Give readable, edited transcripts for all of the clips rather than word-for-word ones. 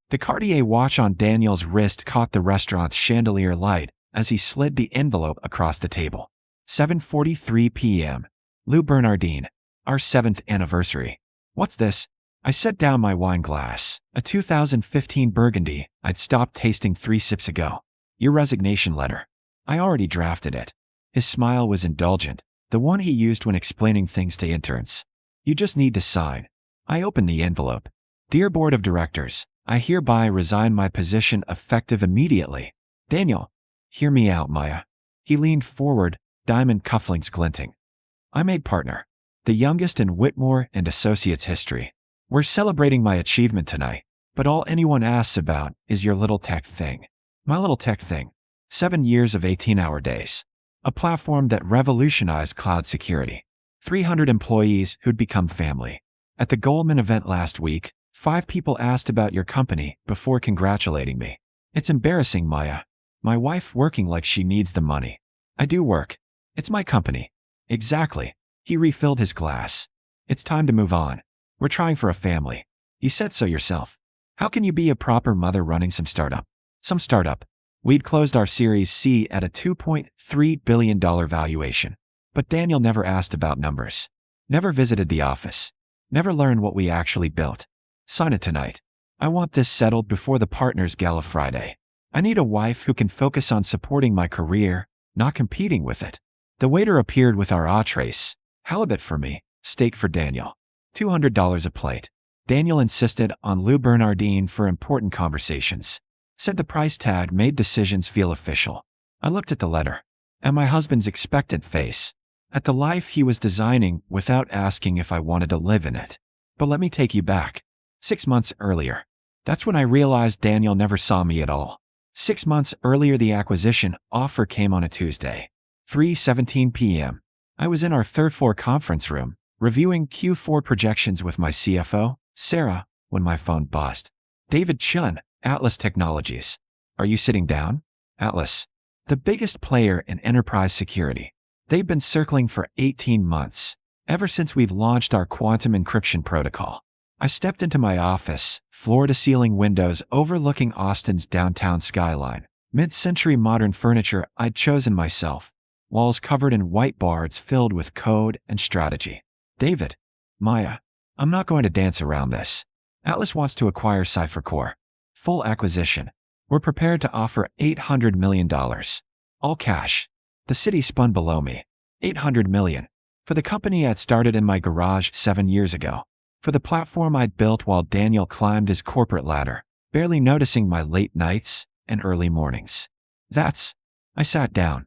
The Cartier watch on Daniel's wrist caught the restaurant's chandelier light as he slid the envelope across the table. 7:43 p.m. Lou Bernardine. Our 7th anniversary. What's this? I set down my wine glass, a 2015 Burgundy I'd stopped tasting 3 sips ago. Your resignation letter. I already drafted it. His smile was indulgent, the one he used when explaining things to interns. You just need to sign. I opened the envelope. Dear Board of Directors, I hereby resign my position effective immediately. Daniel. Hear me out, Maya. He leaned forward, diamond cufflinks glinting. I made partner. The youngest in Whitmore and Associates history. We're celebrating my achievement tonight, but all anyone asks about is your little tech thing. My little tech thing. 7 years of 18-hour days. A platform that revolutionized cloud security. 300 employees who'd become family. At the Goldman event last week, 5 people asked about your company before congratulating me. It's embarrassing, Maya. My wife working like she needs the money. I do work. It's my company. Exactly. He refilled his glass. It's time to move on. We're trying for a family. You said so yourself. How can you be a proper mother running some startup? Some startup. We'd closed our Series C at a $2.3 billion valuation. But Daniel never asked about numbers. Never visited the office. Never learned what we actually built. Sign it tonight. I want this settled before the partners' gala Friday. I need a wife who can focus on supporting my career, not competing with it. The waiter appeared with our entrees. Halibut for me, steak for Daniel. $200 a plate. Daniel insisted on Lou Bernardine for important conversations. Said the price tag made decisions feel official. I looked at the letter. At my husband's expectant face. At the life he was designing without asking if I wanted to live in it. But let me take you back. 6 months earlier. That's when I realized Daniel never saw me at all. 6 months earlier the acquisition offer came on a Tuesday. 3:17 p.m. I was in our 3rd floor conference room, reviewing Q4 projections with my CFO, Sarah, when my phone buzzed. David Chun, Atlas Technologies. Are you sitting down? Atlas. The biggest player in enterprise security. They've been circling for 18 months, ever since we've launched our quantum encryption protocol. I stepped into my office, floor-to-ceiling windows overlooking Austin's downtown skyline, mid-century modern furniture I'd chosen myself, walls covered in whiteboards filled with code and strategy. David. Maya. I'm not going to dance around this. Atlas wants to acquire CipherCore. Full acquisition. We're prepared to offer $800 million. All cash. The city spun below me. $800 million. For the company I'd started in my garage 7 years ago. For the platform I'd built while Daniel climbed his corporate ladder, barely noticing my late nights and early mornings. I sat down.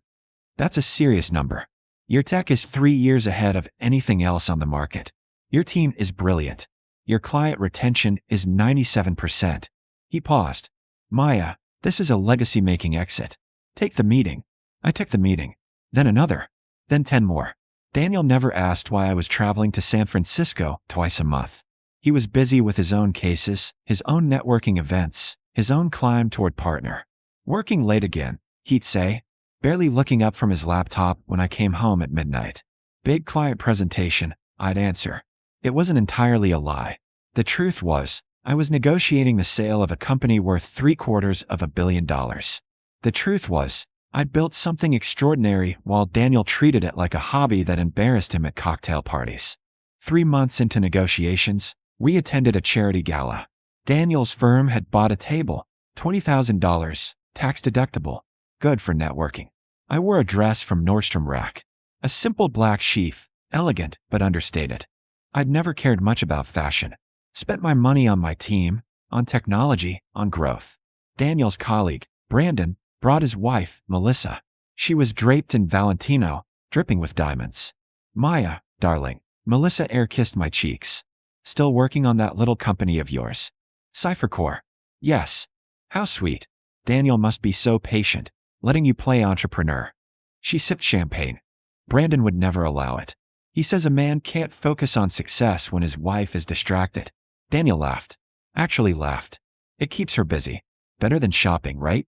That's a serious number. Your tech is 3 years ahead of anything else on the market. Your team is brilliant. Your client retention is 97%. He paused. Maya, this is a legacy-making exit. Take the meeting. I took the meeting. Then another. Then 10 more. Daniel never asked why I was traveling to San Francisco twice a month. He was busy with his own cases, his own networking events, his own climb toward partner. Working late again, he'd say, barely looking up from his laptop when I came home at midnight. Big client presentation, I'd answer. It wasn't entirely a lie. The truth was, I was negotiating the sale of a company worth $750 million. The truth was, I'd built something extraordinary while Daniel treated it like a hobby that embarrassed him at cocktail parties. 3 months into negotiations, we attended a charity gala. Daniel's firm had bought a table, $20,000, tax deductible, good for networking. I wore a dress from Nordstrom Rack. A simple black sheath, elegant but understated. I'd never cared much about fashion. Spent my money on my team, on technology, on growth. Daniel's colleague, Brandon, brought his wife, Melissa. She was draped in Valentino, dripping with diamonds. Maya, darling. Melissa air-kissed my cheeks. Still working on that little company of yours. CipherCore. Yes. How sweet. Daniel must be so patient, letting you play entrepreneur. She sipped champagne. Brandon would never allow it. He says a man can't focus on success when his wife is distracted. Daniel laughed. Actually laughed. It keeps her busy. Better than shopping, right?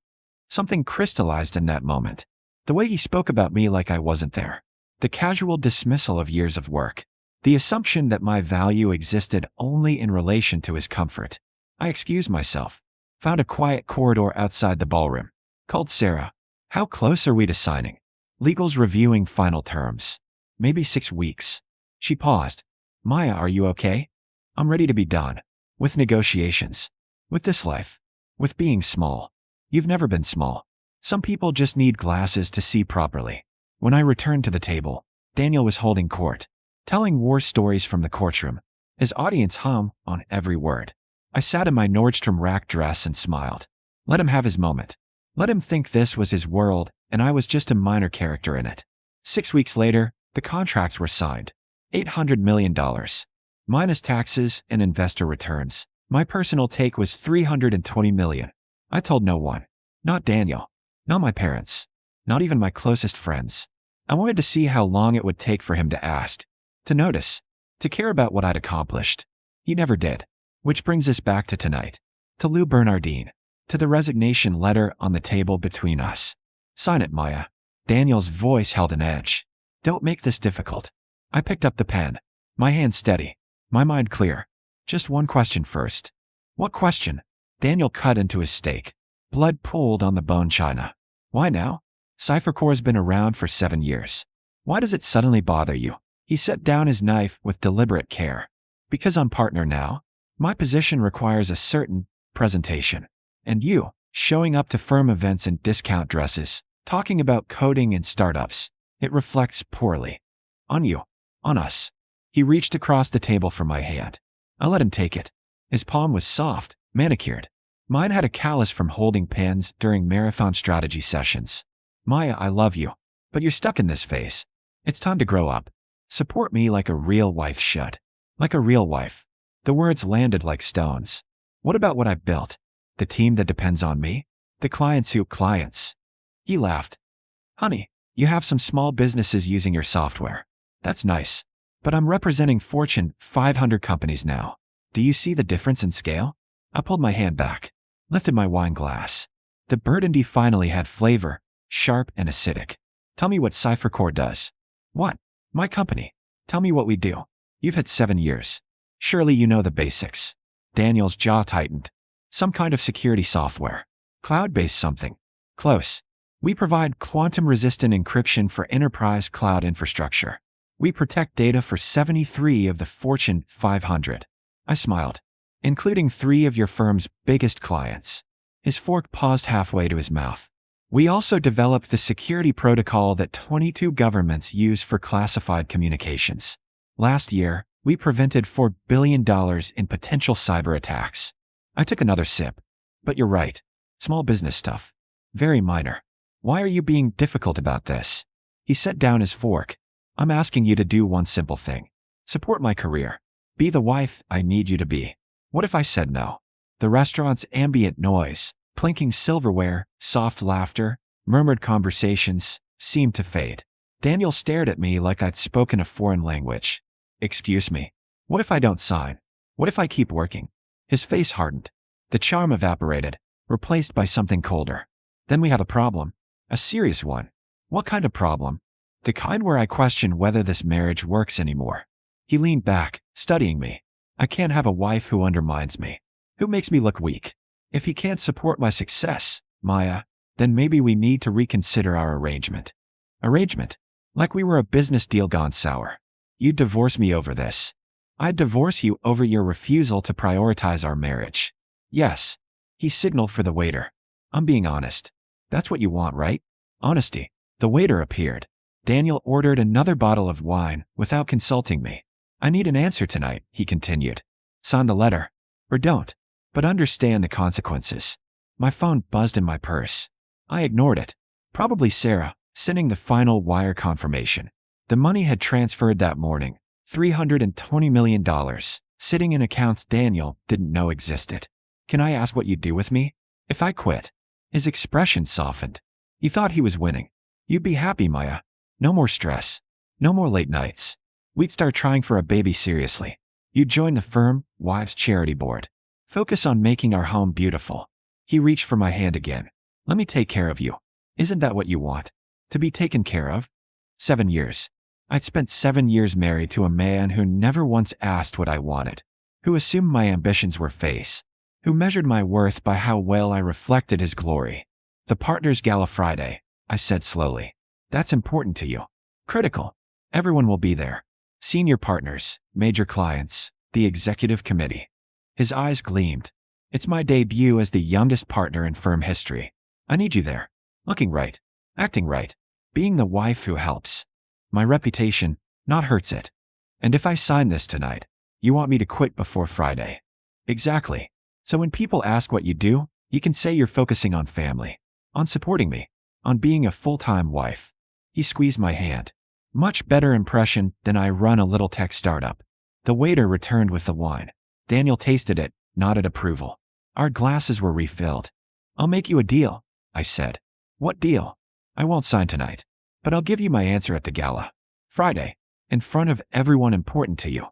Something crystallized in that moment. The way he spoke about me like I wasn't there. The casual dismissal of years of work. The assumption that my value existed only in relation to his comfort. I excused myself. Found a quiet corridor outside the ballroom. Called Sarah. How close are we to signing? Legal's reviewing final terms. Maybe 6 weeks. She paused. Maya, are you okay? I'm ready to be done. With negotiations. With this life. With being small. You've never been small. Some people just need glasses to see properly. When I returned to the table, Daniel was holding court, telling war stories from the courtroom. His audience hum on every word. I sat in my Nordstrom rack dress and smiled. Let him have his moment. Let him think this was his world, and I was just a minor character in it. 6 weeks later, the contracts were signed. $800 million. Minus taxes and investor returns. My personal take was $320 million. I told no one. Not Daniel. Not my parents. Not even my closest friends. I wanted to see how long it would take for him to ask. To notice. To care about what I'd accomplished. He never did. Which brings us back to tonight. To Lou Bernardine. To the resignation letter on the table between us. Sign it, Maya. Daniel's voice held an edge. Don't make this difficult. I picked up the pen. My hand steady. My mind clear. Just one question first. What question? Daniel cut into his steak. Blood pooled on the bone china. Why now? CipherCore's been around for 7 years. Why does it suddenly bother you? He set down his knife with deliberate care. Because I'm partner now. My position requires a certain presentation. And you, showing up to firm events in discount dresses, talking about coding and startups, it reflects poorly. On you. On us. He reached across the table for my hand. I let him take it. His palm was soft, manicured. Mine had a callus from holding pens during marathon strategy sessions. Maya, I love you. But you're stuck in this phase. It's time to grow up. Support me like a real wife should. Like a real wife. The words landed like stones. What about what I've built? The team that depends on me? The clients who clients? He laughed. Honey, you have some small businesses using your software. That's nice. But I'm representing Fortune 500 companies now. Do you see the difference in scale? I pulled my hand back, lifted my wine glass. The burgundy finally had flavor, sharp and acidic. Tell me what CipherCore does. What? My company. Tell me what we do. You've had 7 years. Surely you know the basics. Daniel's jaw tightened. Some kind of security software. Cloud-based something. Close. We provide quantum-resistant encryption for enterprise cloud infrastructure. We protect data for 73 of the Fortune 500. I smiled. Including 3 of your firm's biggest clients. His fork paused halfway to his mouth. We also developed the security protocol that 22 governments use for classified communications. Last year, we prevented $4 billion in potential cyber attacks. I took another sip. But you're right. Small business stuff. Very minor. Why are you being difficult about this? He set down his fork. I'm asking you to do one simple thing. Support my career. Be the wife I need you to be. What if I said no? The restaurant's ambient noise, clinking silverware, soft laughter, murmured conversations, seemed to fade. Daniel stared at me like I'd spoken a foreign language. Excuse me. What if I don't sign? What if I keep working? His face hardened. The charm evaporated, replaced by something colder. Then we have a problem. A serious one. What kind of problem? The kind where I question whether this marriage works anymore. He leaned back, studying me. I can't have a wife who undermines me, who makes me look weak. If he can't support my success, Maya, then maybe we need to reconsider our arrangement. Arrangement? Like we were a business deal gone sour. You'd divorce me over this. I'd divorce you over your refusal to prioritize our marriage. Yes. He signaled for the waiter. I'm being honest. That's what you want, right? Honesty. The waiter appeared. Daniel ordered another bottle of wine without consulting me. I need an answer tonight, he continued. Sign the letter. Or don't. But understand the consequences. My phone buzzed in my purse. I ignored it. Probably Sarah, sending the final wire confirmation. The money had transferred that morning. $320 million, sitting in accounts Daniel didn't know existed. Can I ask what you'd do with me? If I quit? His expression softened. You thought he was winning. You'd be happy, Maya. No more stress. No more late nights. We'd start trying for a baby seriously. You'd join the firm, wives charity board. Focus on making our home beautiful. He reached for my hand again. Let me take care of you. Isn't that what you want? To be taken care of? 7 years. I'd spent 7 years married to a man who never once asked what I wanted. Who assumed my ambitions were face. who measured my worth by how well I reflected his glory. The partners' gala Friday, I said slowly. That's important to you. Critical. Everyone will be there. Senior partners, major clients, the executive committee. His eyes gleamed. It's my debut as the youngest partner in firm history. I need you there. Looking right. Acting right. Being the wife who helps. My reputation, not hurts it. And if I sign this tonight, you want me to quit before Friday. Exactly. So when people ask what you do, you can say you're focusing on family, on supporting me, on being a full-time wife. He squeezed my hand. Much better impression than I run a little tech startup. The waiter returned with the wine. Daniel tasted it, nodded approval. Our glasses were refilled. I'll make you a deal, I said. What deal? I won't sign tonight, but I'll give you my answer at the gala. Friday, in front of everyone important to you.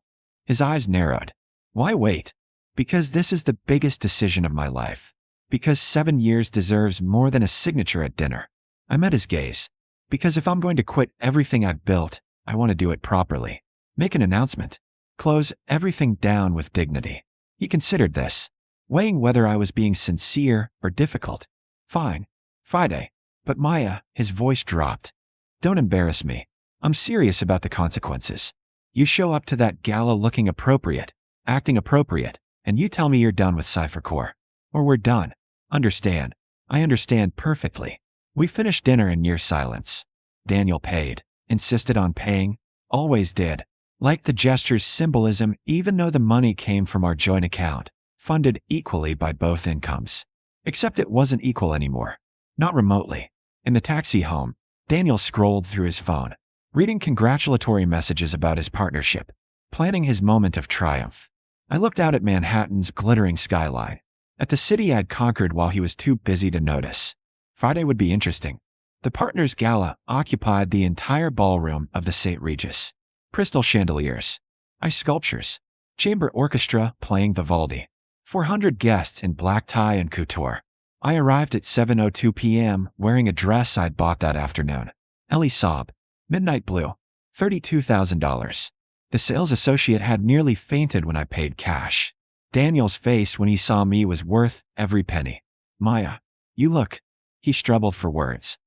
His eyes narrowed. Why wait? Because this is the biggest decision of my life. Because 7 years deserves more than a signature at dinner. I met his gaze. Because if I'm going to quit everything I've built, I want to do it properly. Make an announcement. Close everything down with dignity. He considered this, weighing whether I was being sincere or difficult. Fine. Friday. But Maya, his voice dropped. Don't embarrass me. I'm serious about the consequences. You show up to that gala looking appropriate, acting appropriate, and you tell me you're done with Cypher Core. Or we're done. Understand. I understand perfectly. We finished dinner in near silence. Daniel paid, insisted on paying, always did. Liked the gesture's symbolism even though the money came from our joint account, funded equally by both incomes. Except it wasn't equal anymore. Not remotely. In the taxi home, Daniel scrolled through his phone, reading congratulatory messages about his partnership, planning his moment of triumph. I looked out at Manhattan's glittering skyline, at the city I'd conquered while he was too busy to notice. Friday would be interesting. The partners' gala occupied the entire ballroom of the St. Regis. Crystal chandeliers, ice sculptures, chamber orchestra playing Vivaldi, 400 guests in black tie and couture. I arrived at 7:02 p.m. wearing a dress I'd bought that afternoon. Ellie Saab, midnight blue, $32,000. The sales associate had nearly fainted when I paid cash. Daniel's face when he saw me was worth every penny. Maya, you look. He struggled for words.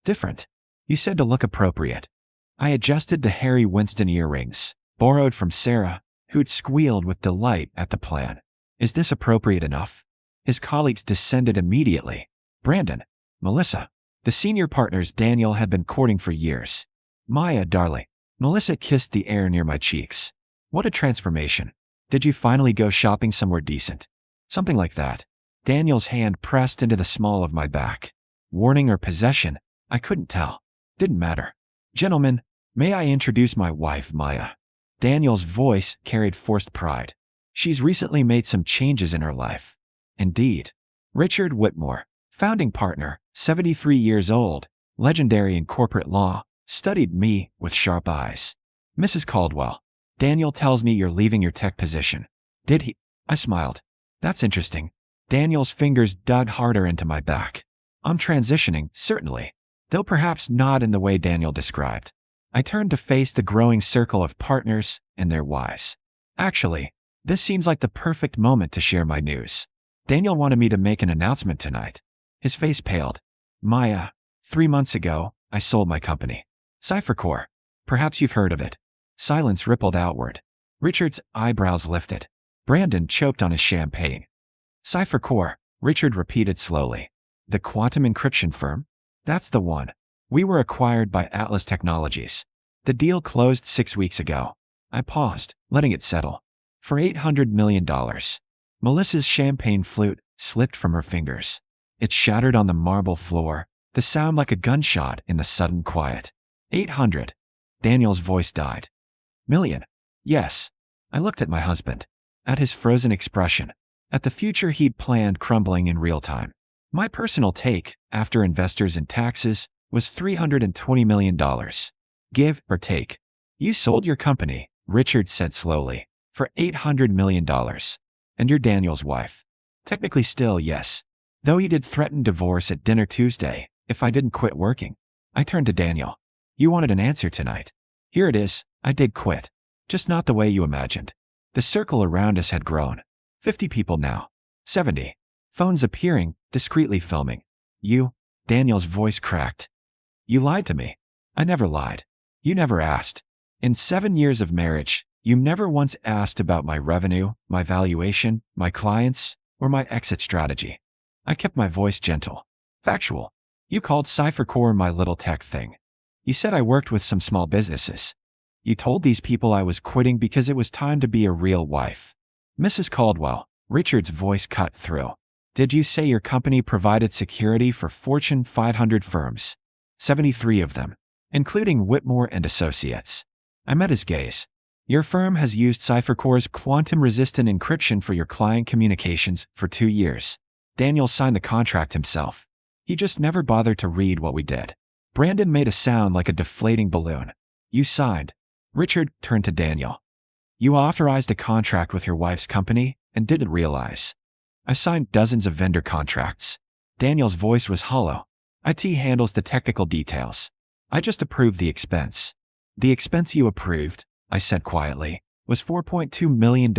Different. You said to look appropriate. I adjusted the Harry Winston earrings, borrowed from Sarah, who'd squealed with delight at the plan. Is this appropriate enough? His colleagues descended immediately. Brandon, Melissa, the senior partners Daniel had been courting for years. Maya, darling. Melissa kissed the air near my cheeks. What a transformation. Did you finally go shopping somewhere decent? Something like that. Daniel's hand pressed into the small of my back. Warning or possession, I couldn't tell. Didn't matter. Gentlemen, may I introduce my wife, Maya? Daniel's voice carried forced pride. She's recently made some changes in her life. Indeed. Richard Whitmore, founding partner, 73 years old, legendary in corporate law, studied me with sharp eyes. Mrs. Caldwell, Daniel tells me you're leaving your tech position. Did he? I smiled. That's interesting. Daniel's fingers dug harder into my back. I'm transitioning, certainly, though perhaps not in the way Daniel described. I turned to face the growing circle of partners and their wives. Actually, this seems like the perfect moment to share my news. Daniel wanted me to make an announcement tonight. His face paled. Maya, 3 months ago, I sold my company. Cypher Core. Perhaps you've heard of it. Silence rippled outward. Richard's eyebrows lifted. Brandon choked on his champagne. Cypher Core, Richard repeated slowly. The quantum encryption firm? That's the one. We were acquired by Atlas Technologies. The deal closed 6 weeks ago. I paused, letting it settle. For $800 million. Melissa's champagne flute slipped from her fingers. It shattered on the marble floor, the sound like a gunshot in the sudden quiet. 800. Daniel's voice died. Million. Yes. I looked at my husband, at his frozen expression, at the future he'd planned crumbling in real time. My personal take, after investors and taxes, was $320 million. Give or take. You sold your company, Richard said slowly, for $800 million. And you're Daniel's wife. Technically still, yes. Though he did threaten divorce at dinner Tuesday if I didn't quit working. I turned to Daniel. You wanted an answer tonight. Here it is. I did quit. Just not the way you imagined. The circle around us had grown. 50 people now. 70. Phones appearing, discreetly filming. You, Daniel's voice cracked. You lied to me. I never lied. You never asked. In 7 years of marriage, you never once asked about my revenue, my valuation, my clients, or my exit strategy. I kept my voice gentle. Factual. You called CipherCore my little tech thing. You said I worked with some small businesses. You told these people I was quitting because it was time to be a real wife. Mrs. Caldwell, Richard's voice cut through. Did you say your company provided security for Fortune 500 firms? 73 of them, including Whitmore and Associates. I met his gaze. Your firm has used CipherCore's quantum-resistant encryption for your client communications for 2 years. Daniel signed the contract himself. He just never bothered to read what we did. Brandon made a sound like a deflating balloon. You signed. Richard turned to Daniel. You authorized a contract with your wife's company and didn't realize. I signed dozens of vendor contracts. Daniel's voice was hollow. IT handles the technical details. I just approved the expense. The expense you approved, I said quietly, was $4.2 million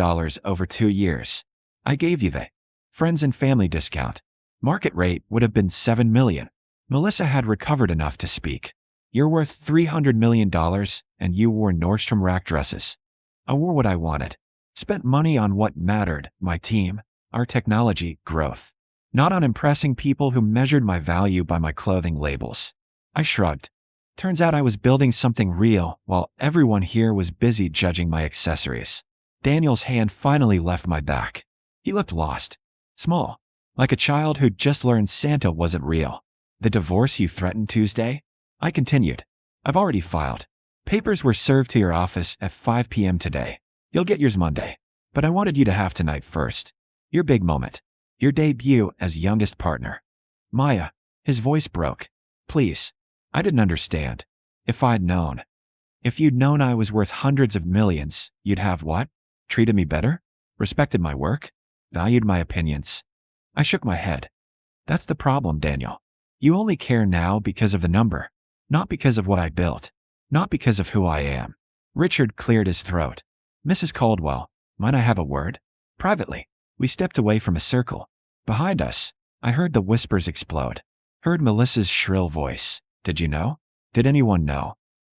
over 2 years. I gave you the friends and family discount. Market rate would have been $7 million. Melissa had recovered enough to speak. You're worth $300 million, and you wore Nordstrom Rack dresses. I wore what I wanted. Spent money on what mattered, my team, our technology, growth. Not on impressing people who measured my value by my clothing labels. I shrugged. Turns out I was building something real while everyone here was busy judging my accessories. Daniel's hand finally left my back. He looked lost. Small. Like a child who'd just learned Santa wasn't real. The divorce you threatened Tuesday? I continued. I've already filed. Papers were served to your office at 5 p.m. today. You'll get yours Monday. But I wanted you to have tonight first. Your big moment. Your debut as youngest partner. Maya. His voice broke. Please. I didn't understand. If I'd known. If you'd known I was worth hundreds of millions, you'd have what? Treated me better? Respected my work? Valued my opinions? I shook my head. That's the problem, Daniel. You only care now because of the number. Not because of what I built. Not because of who I am. Richard cleared his throat. Mrs. Caldwell, might I have a word? Privately. We stepped away from a circle. Behind us, I heard the whispers explode. Heard Melissa's shrill voice. Did you know? Did anyone know?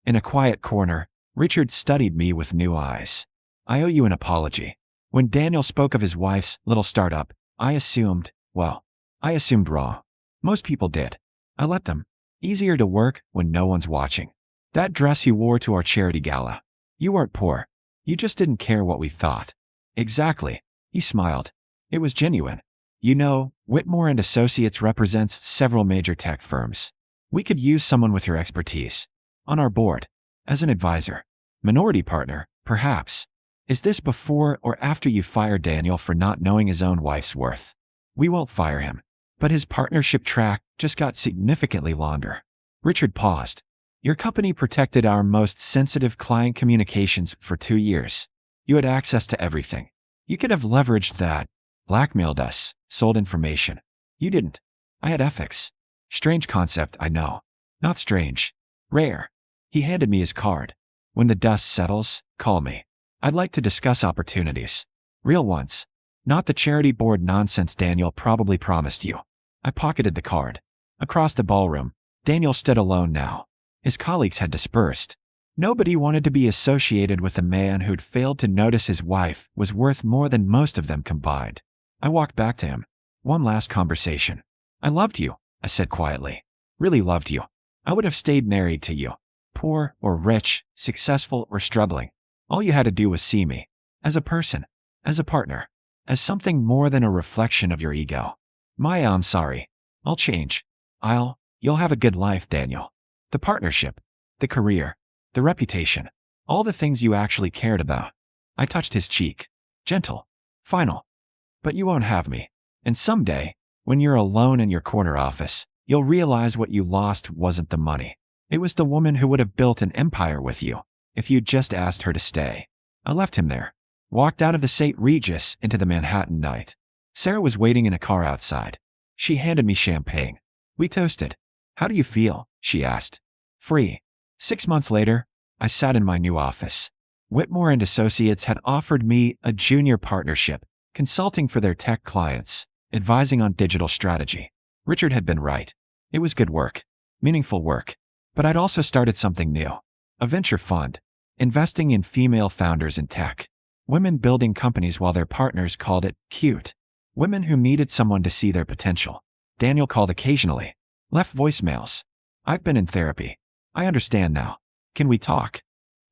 In a quiet corner, Richard studied me with new eyes. I owe you an apology. When Daniel spoke of his wife's little startup, I assumed wrong. Most people did. I let them. Easier to work when no one's watching. That dress you wore to our charity gala. You weren't poor. You just didn't care what we thought. Exactly. He smiled. It was genuine. You know, Whitmore and Associates represents several major tech firms. We could use someone with your expertise. On our board. As an advisor. Minority partner, perhaps. Is this before or after you fire Daniel for not knowing his own wife's worth? We won't fire him. But his partnership track just got significantly longer. Richard paused. Your company protected our most sensitive client communications for 2 years. You had access to everything. You could have leveraged that, blackmailed us, sold information. You didn't. I had ethics. Strange concept, I know. Not strange. Rare. He handed me his card. When the dust settles, call me. I'd like to discuss opportunities. Real ones. Not the charity board nonsense Daniel probably promised you. I pocketed the card. Across the ballroom, Daniel stood alone now. His colleagues had dispersed. Nobody wanted to be associated with a man who'd failed to notice his wife was worth more than most of them combined. I walked back to him. One last conversation. I loved you, I said quietly. Really loved you. I would have stayed married to you. Poor or rich, successful or struggling. All you had to do was see me. As a person. As a partner. As something more than a reflection of your ego. Maya, I'm sorry. I'll change. You'll have a good life, Daniel. The partnership. The career. The reputation. All the things you actually cared about. I touched his cheek. Gentle. Final. But you won't have me. And someday, when you're alone in your corner office, you'll realize what you lost wasn't the money. It was the woman who would have built an empire with you, if you'd just asked her to stay. I left him there. Walked out of the St. Regis into the Manhattan night. Sarah was waiting in a car outside. She handed me champagne. We toasted. How do you feel? She asked. Free. 6 months later, I sat in my new office. Whitmore and Associates had offered me a junior partnership, consulting for their tech clients, advising on digital strategy. Richard had been right. It was good work, meaningful work. But I'd also started something new. A venture fund, investing in female founders in tech. Women building companies while their partners called it cute. Women who needed someone to see their potential. Daniel called occasionally. Left voicemails. I've been in therapy. I understand now. Can we talk?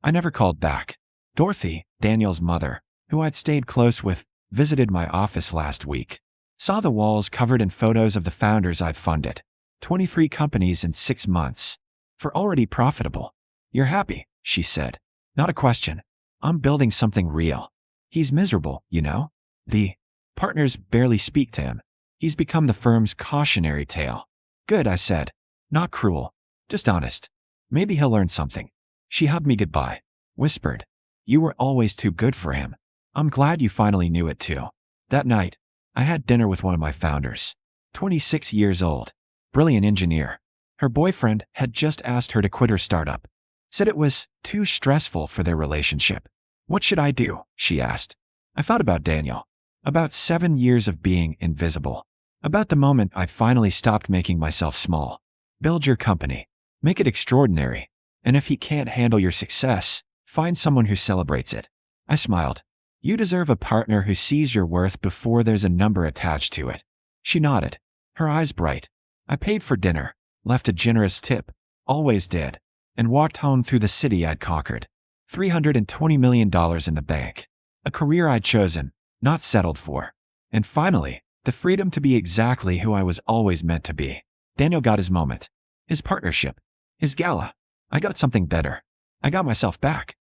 I never called back. Dorothy, Daniel's mother, who I'd stayed close with, visited my office last week. Saw the walls covered in photos of the founders I've funded. 23 companies in 6 months. For already profitable. You're happy, she said. Not a question. I'm building something real. He's miserable, you know? The partners barely speak to him. He's become the firm's cautionary tale. Good, I said. Not cruel. Just honest. Maybe he'll learn something. She hugged me goodbye. Whispered. You were always too good for him. I'm glad you finally knew it too. That night, I had dinner with one of my founders. 26 years old. Brilliant engineer. Her boyfriend had just asked her to quit her startup. Said it was too stressful for their relationship. What should I do? She asked. I thought about Daniel. About 7 years of being invisible. About the moment I finally stopped making myself small. Build your company. Make it extraordinary. And if he can't handle your success, find someone who celebrates it. I smiled. You deserve a partner who sees your worth before there's a number attached to it. She nodded, her eyes bright. I paid for dinner, left a generous tip, always did, and walked home through the city I'd conquered. $320 million in the bank. A career I'd chosen, not settled for. And finally, the freedom to be exactly who I was always meant to be. Daniel got his moment. His partnership. His gala. I got something better. I got myself back.